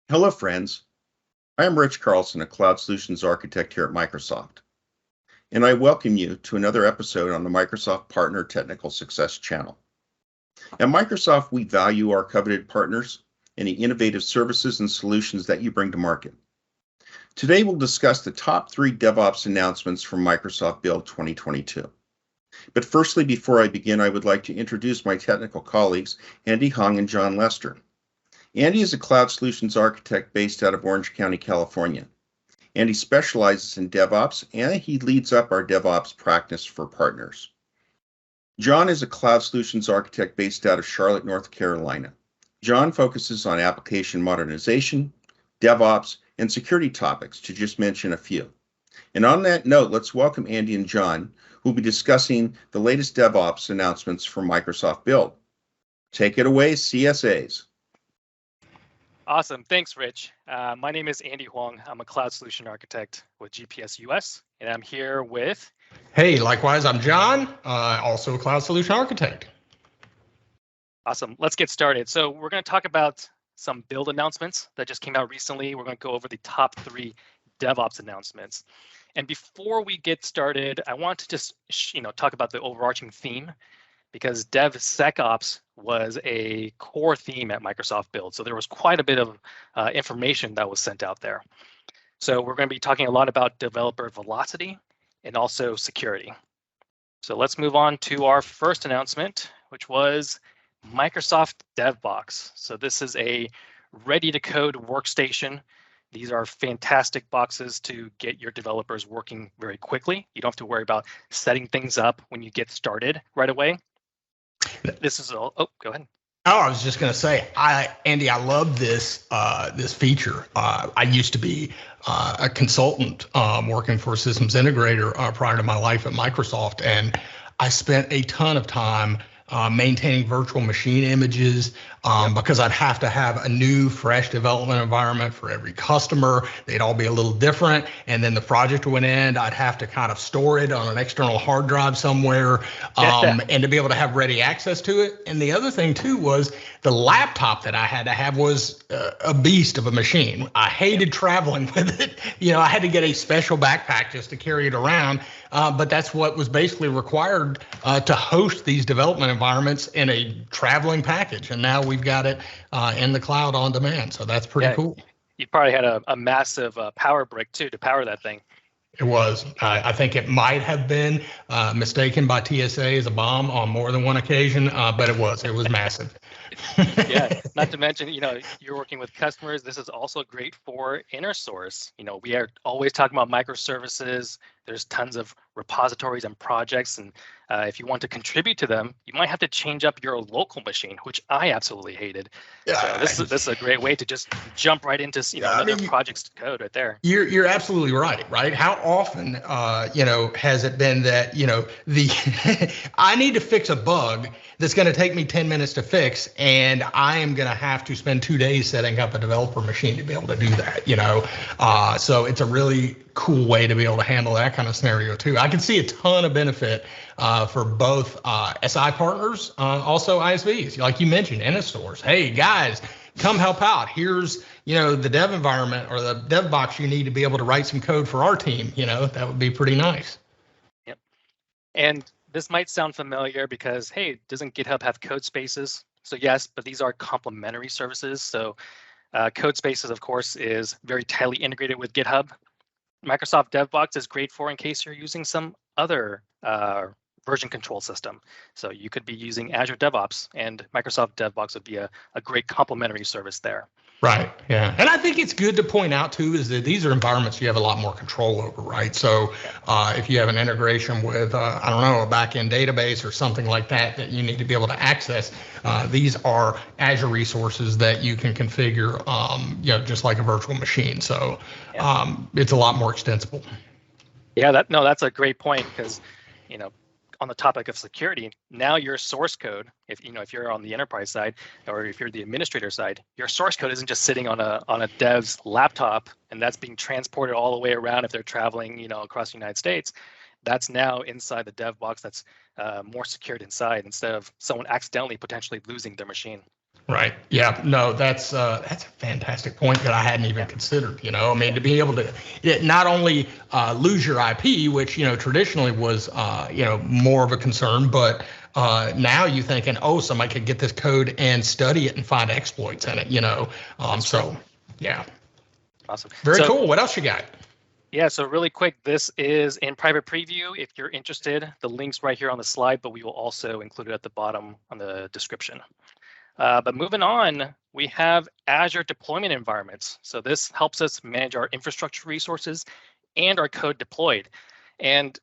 Hello, friends. I am Rich Carlson, a Cloud Solutions Architect here at Microsoft, and I welcome you to another episode on the Microsoft Partner Technical Success Channel. At Microsoft, we value our coveted partners and the innovative services and solutions that you bring to market. Today, we'll discuss the top 3 DevOps announcements from Microsoft Build 2022. But firstly, before I begin, I would like to introduce my technical colleagues, Andy Huang and John Lester. Andy is a cloud solutions architect based out of Orange County, California. Andy specializes in DevOps, and he leads up our DevOps practice for partners. John is a cloud solutions architect based out of Charlotte, North Carolina. John focuses on application modernization, DevOps, and security topics, to just mention a few. And on that note, let's welcome Andy and John, who will be discussing the latest DevOps announcements from Microsoft Build. Take it away, CSAs. Awesome. Thanks, Rich. My name is Andy Huang. I'm a cloud solution architect with GPS US, and I'm here with... Hey, likewise, I'm John, also a cloud solution architect. Awesome. Let's get started. So we're going to talk about some build announcements that just came out recently. We're going to go over the top 3 DevOps announcements. And before we get started, I want to just talk about the overarching theme, because DevSecOps was a core theme at Microsoft Build. So there was quite a bit of information that was sent out there. So we're going to be talking a lot about developer velocity and also security. So let's move on to our first announcement, which was Microsoft DevBox. So this is a ready-to-code workstation. These are fantastic boxes to get your developers working very quickly. You don't have to worry about setting things up when you get started right away. This is all. Oh, go ahead. Oh, I was just going to say, Andy, I love this this feature. I used to be a consultant working for a systems integrator prior to my life at Microsoft, and I spent a ton of time maintaining virtual machine images because I'd have to have a new, fresh development environment for every customer. They'd all be a little different. And then the project would end. I'd have to kind of store it on an external hard drive somewhere and to be able to have ready access to it. And the other thing, too, was the laptop that I had to have was a beast of a machine. I hated traveling with it. I had to get a special backpack just to carry it around. But that's what was basically required to host these development environments in a traveling package. And now we've got it in the cloud on demand. So that's pretty cool. You probably had a massive power brick, too, to power that thing. It was. I think it might have been mistaken by TSA as a bomb on more than one occasion, but it was massive. Yeah, not to mention, you're working with customers. This is also great for inner source. We are always talking about microservices. There's tons of repositories and projects, and if you want to contribute to them, you might have to change up your local machine, which I absolutely hated. Yeah, so this is a great way to just jump right into another project's code right there. You're absolutely right? How often has it been that I need to fix a bug that's going to take me 10 minutes to fix, and I am going to have to spend 2 days setting up a developer machine to be able to do that. So it's a really cool way to be able to handle that kind of scenario too. I can see a ton of benefit for both SI partners, also ISVs, like you mentioned, inner stores. Hey guys, come help out. Here's the dev environment or the dev box you need to be able to write some code for our team. That would be pretty nice. Yep. And this might sound familiar because, hey, doesn't GitHub have code spaces? So yes, but these are complementary services. So code spaces, of course, is very tightly integrated with GitHub. Microsoft DevBox is great for in case you're using some other version control system. So you could be using Azure DevOps, and Microsoft DevBox would be a great complementary service there. Right. Yeah. And I think it's good to point out, too, is that these are environments you have a lot more control over. Right. So if you have an integration with, a backend database or something like that you need to be able to access, these are Azure resources that you can configure, just like a virtual machine. So it's a lot more extensible. Yeah, that's a great point because, on the topic of security, now your source code, if you're on the enterprise side or if you're the administrator side, your source code isn't just sitting on a dev's laptop and that's being transported all the way around if they're traveling, across the United States. That's now inside the dev box that's more secured inside instead of someone accidentally potentially losing their machine. Right. Yeah. No, that's a fantastic point that I hadn't even considered. I mean, to be able to not only lose your IP, which traditionally was more of a concern, but now you thinking, oh, somebody could get this code and study it and find exploits in it. So yeah. Awesome. Very cool. What else you got? Yeah, so really quick, this is in private preview. If you're interested, the link's right here on the slide, but we will also include it at the bottom on the description. But moving on, we have Azure Deployment Environments. So this helps us manage our infrastructure resources and our code deployed. And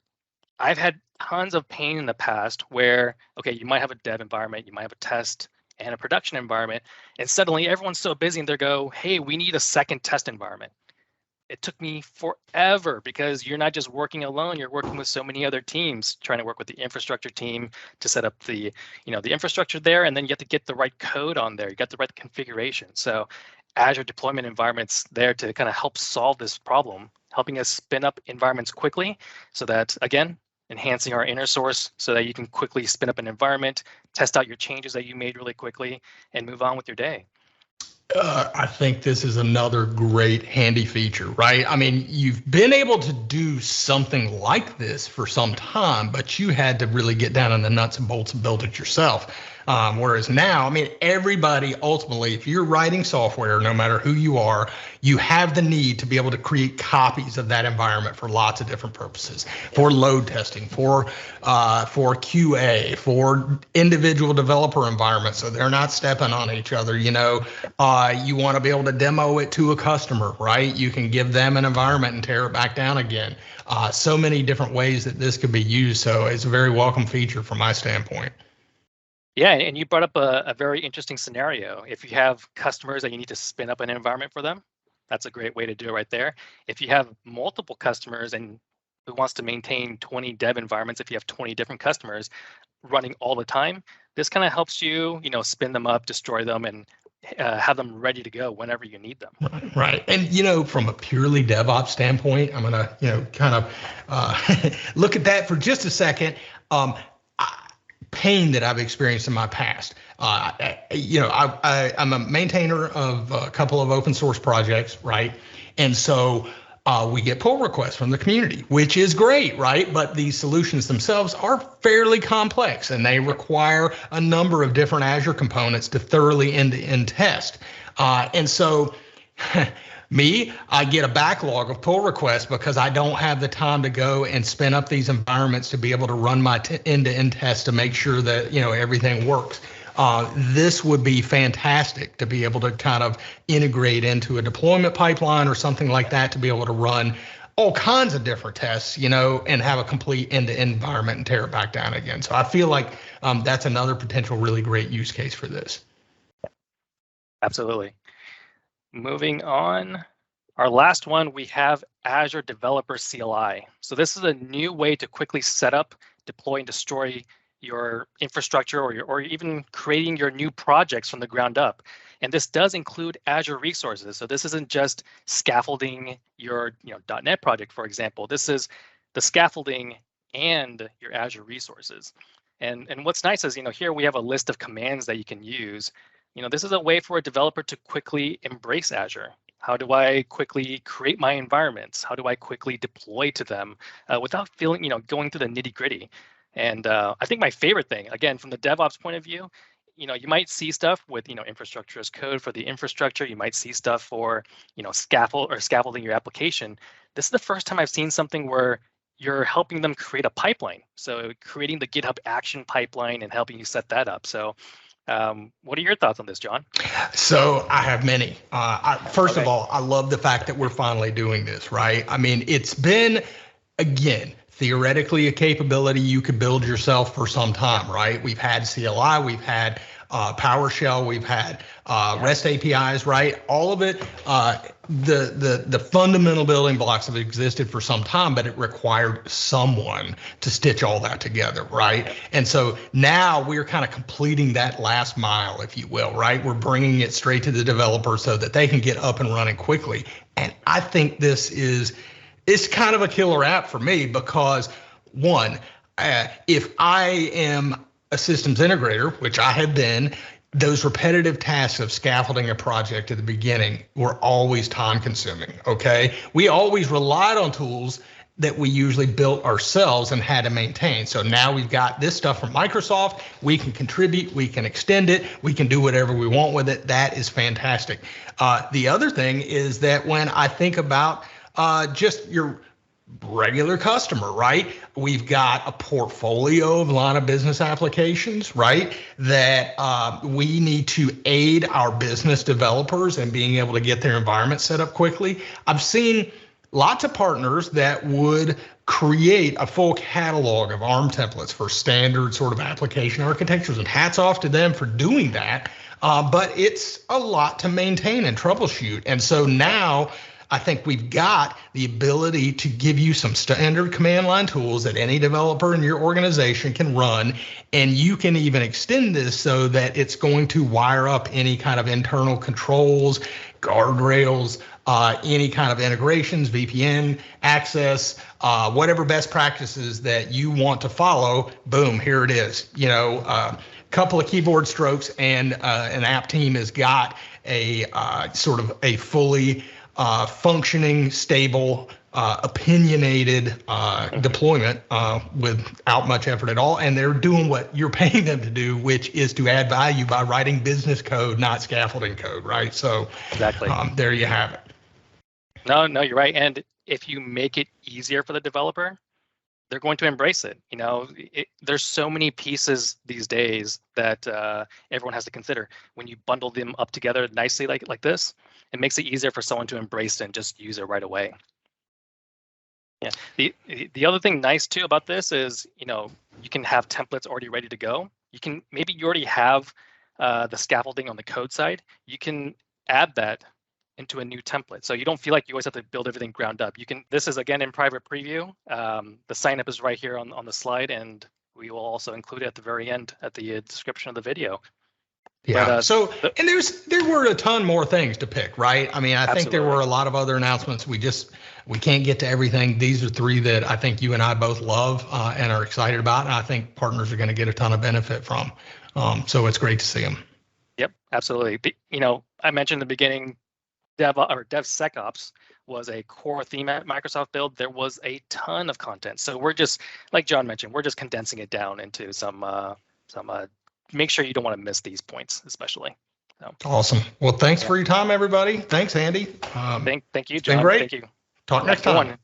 I've had tons of pain in the past where, okay, you might have a dev environment, you might have a test and a production environment, and suddenly everyone's so busy and they go, hey, we need a second test environment. It took me forever because you're not just working alone, you're working with so many other teams, trying to work with the infrastructure team to set up the infrastructure there, and then you have to get the right code on there, you got the right configuration. So Azure Deployment Environments there to kind of help solve this problem, helping us spin up environments quickly so that, again, enhancing our inner source so that you can quickly spin up an environment, test out your changes that you made really quickly, and move on with your day. I think this is another great handy feature, right? I mean, you've been able to do something like this for some time, but you had to really get down in the nuts and bolts and build it yourself. Whereas now, I mean, everybody ultimately, if you're writing software, no matter who you are, you have the need to be able to create copies of that environment for lots of different purposes, for load testing, for QA, for individual developer environments, so they're not stepping on each other. You want to be able to demo it to a customer, right? You can give them an environment and tear it back down again. So many different ways that this could be used. So it's a very welcome feature from my standpoint. Yeah, and you brought up a very interesting scenario. If you have customers that you need to spin up an environment for them, that's a great way to do it right there. If you have multiple customers and who wants to maintain 20 dev environments, if you have 20 different customers running all the time, this kind of helps you, spin them up, destroy them, and have them ready to go whenever you need them. Right. And, from a purely DevOps standpoint, I'm going to, kind of look at that for just a second. Pain that I've experienced in my past. I'm a maintainer of a couple of open source projects, right? And so we get pull requests from the community, which is great, right? But these solutions themselves are fairly complex and they require a number of different Azure components to thoroughly end-to-end test. And so I get a backlog of pull requests because I don't have the time to go and spin up these environments to be able to run my end-to-end test to make sure that everything works. This would be fantastic to be able to kind of integrate into a deployment pipeline or something like that to be able to run all kinds of different tests, and have a complete end-to-end environment and tear it back down again. So I feel like that's another potential really great use case for this. Absolutely. Moving on, our last one, we have Azure Developer CLI. So this is a new way to quickly set up, deploy, and destroy your infrastructure or even creating your new projects from the ground up. And this does include Azure resources. So this isn't just scaffolding your .NET project, for example. This is the scaffolding and your Azure resources. And what's nice is, here we have a list of commands that you can use. This is a way for a developer to quickly embrace Azure. How do I quickly create my environments? How do I quickly deploy to them without feeling, going through the nitty gritty? And I think my favorite thing, again, from the DevOps point of view, you might see stuff with, infrastructure as code for the infrastructure. You might see stuff for, scaffolding your application. This is the first time I've seen something where you're helping them create a pipeline. So creating the GitHub action pipeline and helping you set that up. So what are your thoughts on this, John? So I have many. First of all, I love the fact that we're finally doing this, right? I mean, it's been, again, theoretically a capability you could build yourself for some time, right? We've had CLI, we've had PowerShell, we've had REST APIs, right? All of it, the fundamental building blocks have existed for some time, but it required someone to stitch all that together, right? And so now we're kind of completing that last mile, if you will, right? We're bringing it straight to the developer so that they can get up and running quickly. And I think it's kind of a killer app for me because, one, if I am a systems integrator, which I have been, those repetitive tasks of scaffolding a project at the beginning were always time consuming. Okay. We always relied on tools that we usually built ourselves and had to maintain. So now we've got this stuff from Microsoft. We can contribute, we can extend it, we can do whatever we want with it. That is fantastic. The other thing is that when I think about just your regular customer, right? We've got a portfolio of line of business applications, right? That we need to aid our business developers in being able to get their environment set up quickly. I've seen lots of partners that would create a full catalog of ARM templates for standard sort of application architectures, and hats off to them for doing that. But it's a lot to maintain and troubleshoot. And so now I think we've got the ability to give you some standard command line tools that any developer in your organization can run. And you can even extend this so that it's going to wire up any kind of internal controls, guardrails, any kind of integrations, VPN access, whatever best practices that you want to follow. Boom, here it is. You know, couple of keyboard strokes and an app team has got a sort of a fully functioning, stable, opinionated deployment without much effort at all. And they're doing what you're paying them to do, which is to add value by writing business code, not scaffolding code, right? So exactly. There you have it. No, you're right. And if you make it easier for the developer, they're going to embrace it. You know, there's so many pieces these days that everyone has to consider. When you bundle them up together nicely like this, it makes it easier for someone to embrace it and just use it right away. Yeah. The other thing nice too about this is, you know, you can have templates already ready to go. Maybe you already have the scaffolding on the code side. You can add that into a new template. So you don't feel like you always have to build everything ground up. This is again in private preview. The sign up is right here on the slide, and we will also include it at the very end at the description of the video. Yeah. But, and there were a ton more things to pick, right? I mean, I think there were a lot of other announcements. We can't get to everything. These are three that I think you and I both love and are excited about, and I think partners are going to get a ton of benefit from. So it's great to see them. Yep, absolutely. You know, I mentioned in the beginning, DevSecOps was a core theme at Microsoft Build. There was a ton of content. So we're just, like John mentioned, we're just condensing it down into some make sure you don't want to miss these points, especially. So. Awesome. Well, thanks for your time, everybody. Thanks, Andy. Thank you, John. Been great. Thank you. Talk next time.